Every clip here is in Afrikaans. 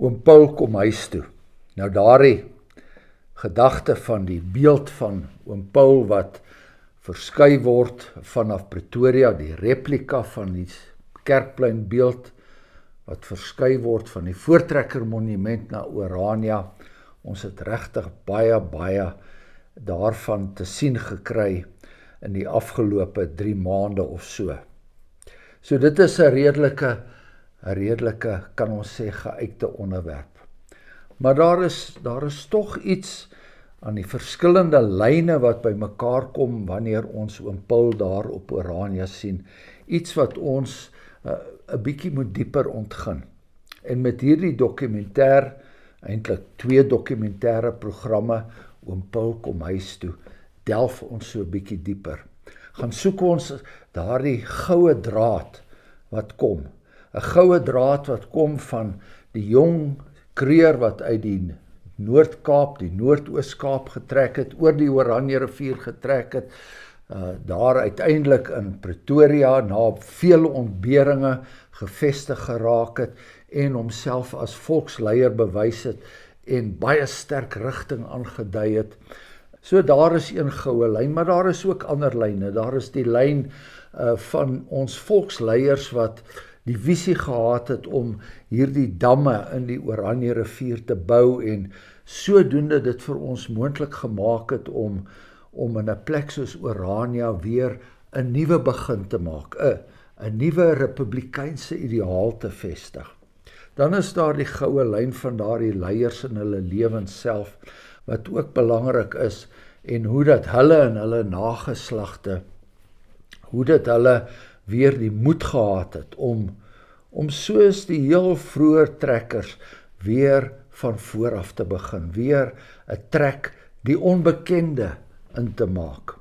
Oom Paul kom huis toe. Nou daardie gedagte van die beeld van Oom Paul wat verskuif word vanaf Pretoria, die replika van die Kerkpleinbeeld wat verskuif word van die Voortrekker Monument na Orania. Ons het regtig baie daarvan te sien gekry in die afgelope 3 maande of so. So dit is 'n redelike, kan ons sê, geuite onderwerp. Maar daar is tog iets aan die verskillende lyne wat by mekaar kom wanneer ons Oom Paul daar op Orania sien. Iets wat ons 'n bietjie moet dieper ontgin. En met hierdie dokumentêr, eintlik 2 dokumentêre programme, Oom Paul kom huis toe, delf ons so 'n bietjie dieper. Gaan soek ons daardie goue draad wat kom. 'n Goue draad wat kom van die jong kreer wat uit die Noord-Kaap, die Noord-Oos-Kaap getrek het, oor die Oranje rivier getrek het, daar uiteindelik in Pretoria na vele ontberinge gevestig geraak het en homself as volksleier bewys het en baie sterk rigting aangedui het. So daar is een goue lyn, maar daar is ook ander lyne. Daar is die lyn van ons volksleiers wat die visie gehad het om hierdie damme in die Oranje rivier te bou en sodoende dit vir ons moontlik gemaak het om in 'n plek soos Orania weer 'n nuwe begin te maak, 'n nuwe republikeinse ideaal te vestig. Dan is daar die goue lyn van daardie leiers in hulle lewens self, wat ook belangrik is, en hoe dat hulle en hulle nageslagte, hoe dat hulle weer die moed gehad het om soos die heel vroeë trekkers weer van vooraf te begin, weer 'n trek, die onbekende in te maak.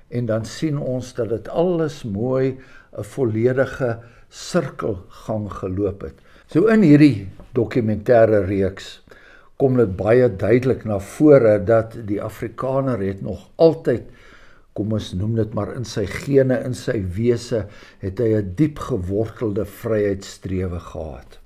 En dan sien ons dat dit alles mooi 'n volledige sirkelgang geloop het. So in hierdie dokumentêre reeks kom dit baie duidelik na vore dat die Afrikaner het nog altyd, kom ons noem dit maar in sy gene, in sy wese, het hy 'n diep gewortelde vryheidsstrewe gehad.